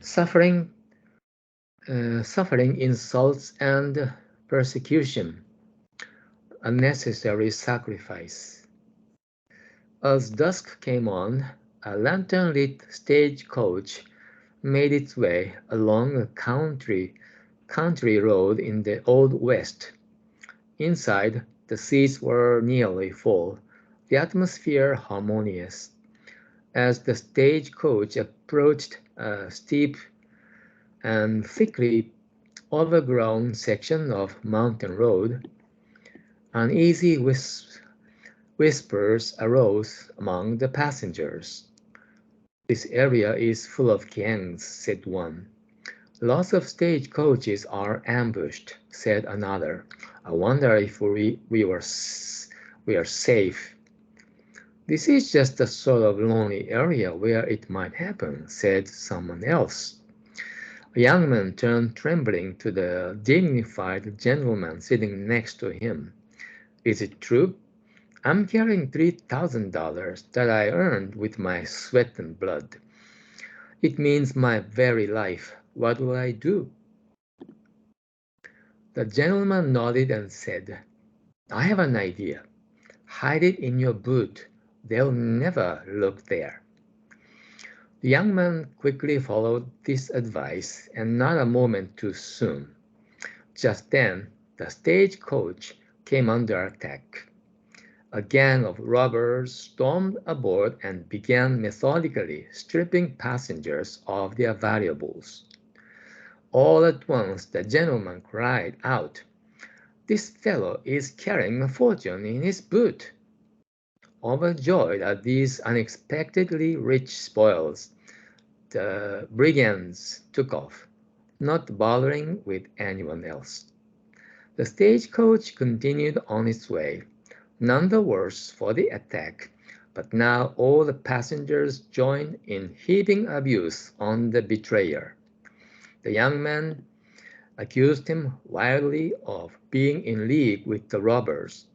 suffering, suffering insults and persecution, unnecessary sacrifice. As dusk came on, a lantern-lit stagecoach made its way along a country road in the Old West. Inside, the seats were nearly full, the atmosphere harmonious. As the stagecoach approached a steep and thickly overgrown section of mountain road, uneasy whispers arose among the passengers. "This area is full of gangs," said one. "Lots of stagecoaches are ambushed," said another. "I wonder if we are safe." "This is just the sort of lonely area where it might happen," said someone else. A young man turned trembling to the dignified gentleman sitting next to him. "Is it true? I'm carrying $3,000 that I earned with my sweat and blood. It means my very life. What will I do?" The gentleman nodded and said, "I have an idea. Hide it in your boot. They'll never look there." The young man quickly followed this advice, and not a moment too soon. Just then, the stagecoach came under attack. A gang of robbers stormed aboard and began methodically stripping passengers of their valuables. All at once the gentleman cried out, "This fellow is carrying a fortune in his boot!" Overjoyed at these unexpectedly rich spoils, the brigands took off, not bothering with anyone else. The stagecoach continued on its way, none the worse for the attack, but now all the passengers joined in heaping abuse on the betrayer. The young man accused him wildly of being in league with the robbers.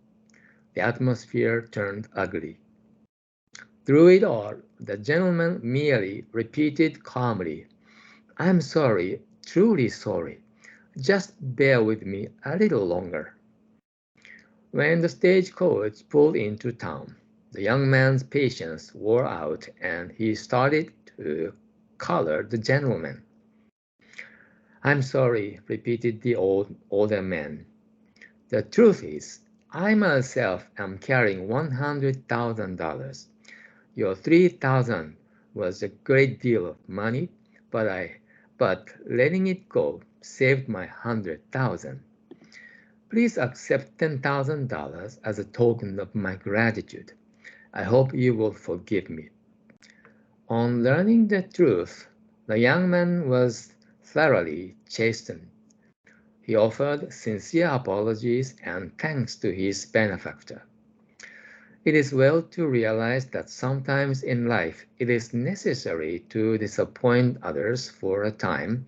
The atmosphere turned ugly. Through it all, the gentleman merely repeated calmly, "I'm sorry, truly sorry. Just bear with me a little longer." When the stagecoach pulled into town, the young man's patience wore out and he started to collar the gentleman. "I'm sorry," repeated the older man. "The truth is, I myself am carrying $100,000. Your 3,000 was a great deal of money, but letting it go saved my 100,000. Please accept $10,000 as a token of my gratitude. I hope you will forgive me." On learning the truth, the young man was thoroughly chastened. He offered sincere apologies and thanks to his benefactor. It is well to realize that sometimes in life it is necessary to disappoint others for a time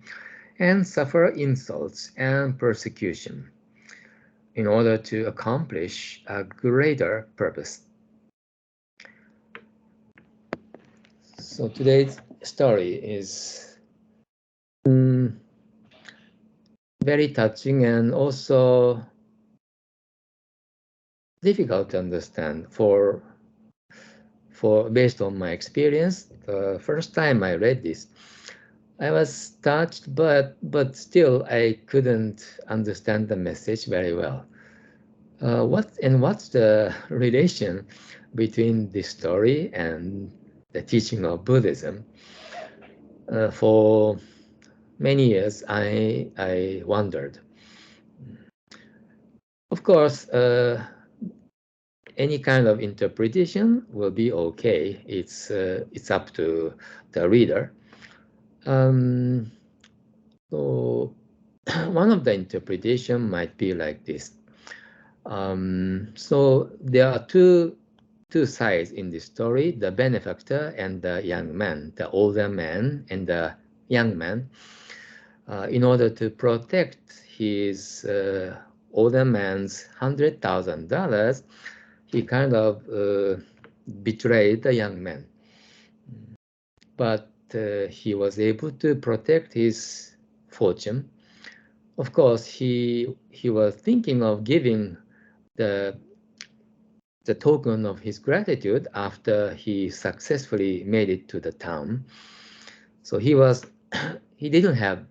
and suffer insults and persecution in order to accomplish a greater purpose. So today's story is very touching and also difficult to understand for based on my experience. The first time I read this, I was touched, but still I couldn't understand the message very well. What's the relation between this story and the teaching of Buddhism? For many years, I wondered. Of course, any kind of interpretation will be okay. It's up to the reader. So one of the interpretation might be like this. So there are two sides in this story: the benefactor and the young man, the older man and the young man. In order to protect his older man's $100,000, he kind of betrayed the young man. But he was able to protect his fortune. Of course, he was thinking of giving the token of his gratitude after he successfully made it to the town. So he didn't have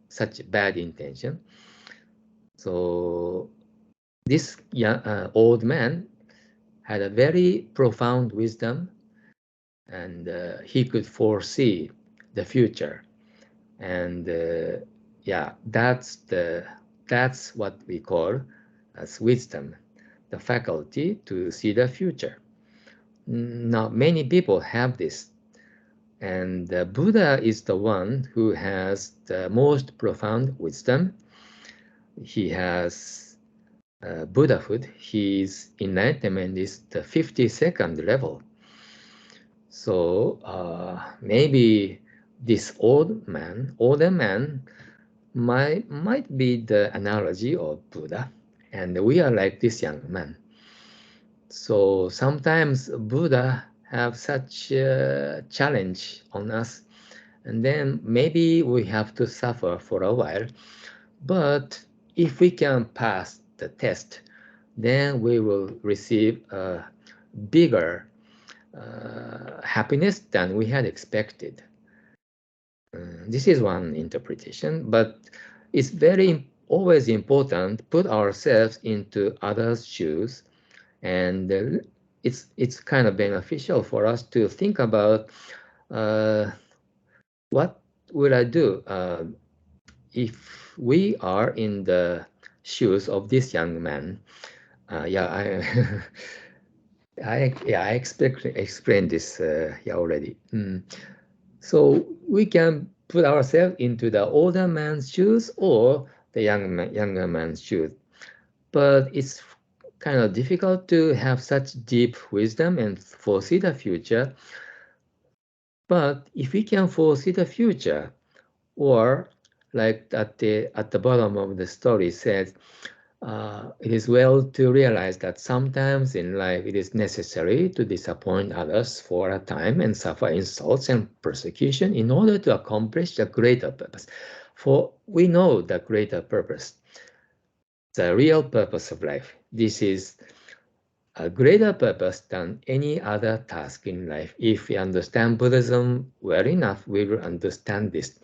such bad intention. So this old man had a very profound wisdom, and he could foresee the future. And yeah, that's what we call as wisdom, the faculty to see the future. Now, many people have this, and Buddha is the one who has the most profound wisdom. He has Buddhahood. His enlightenment is the 52nd level. So maybe this older man might be the analogy of Buddha, and we are like this young man. So sometimes Buddha have such a challenge on us, and then maybe we have to suffer for a while. But if we can pass the test, then we will receive a bigger happiness than we had expected. This is one interpretation, but it's always important to put ourselves into others' shoes, and it's kind of beneficial for us to think about what will I do if we are in the shoes of this young man. I explained this already. So we can put ourselves into the older man's shoes or the younger man's shoes. But it's kind of difficult to have such deep wisdom and foresee the future. But if we can foresee the future, or like at the bottom of the story says, it is well to realize that sometimes in life it is necessary to disappoint others for a time and suffer insults and persecution in order to accomplish the greater purpose. For we know the greater purpose, the real purpose of life. This is a greater purpose than any other task in life. If we understand Buddhism well enough, we will understand this.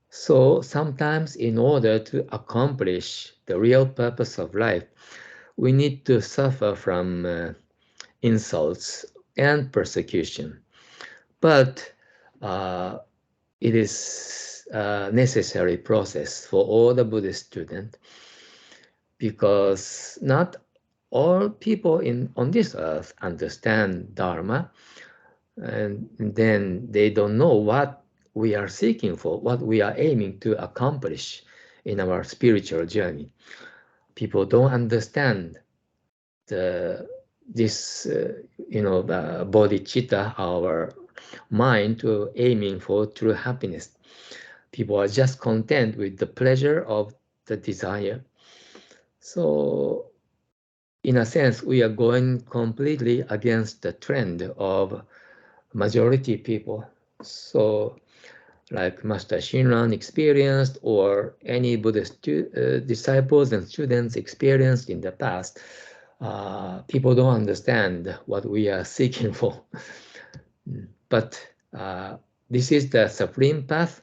So sometimes in order to accomplish the real purpose of life, we need to suffer from insults and persecution. But it is a necessary process for all the Buddhist students, because not all people on this earth understand Dharma, and then they don't know what we are seeking for, what we are aiming to accomplish in our spiritual journey. People don't understand this bodhicitta, our mind, to aiming for true happiness. People are just content with the pleasure of the desire. So in a sense, we are going completely against the trend of majority people. So like Master Shinran experienced, or any Buddhist disciples and students experienced in the past, people don't understand what we are seeking for. But this is the supreme path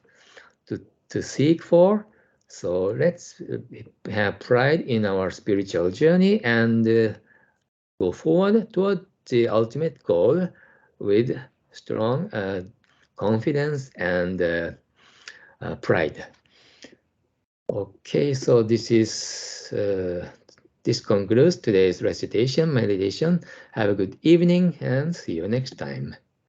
to seek for. So let's have pride in our spiritual journey and go forward toward the ultimate goal with strong confidence and pride. Okay, so this concludes today's recitation meditation. Have a good evening and see you next time.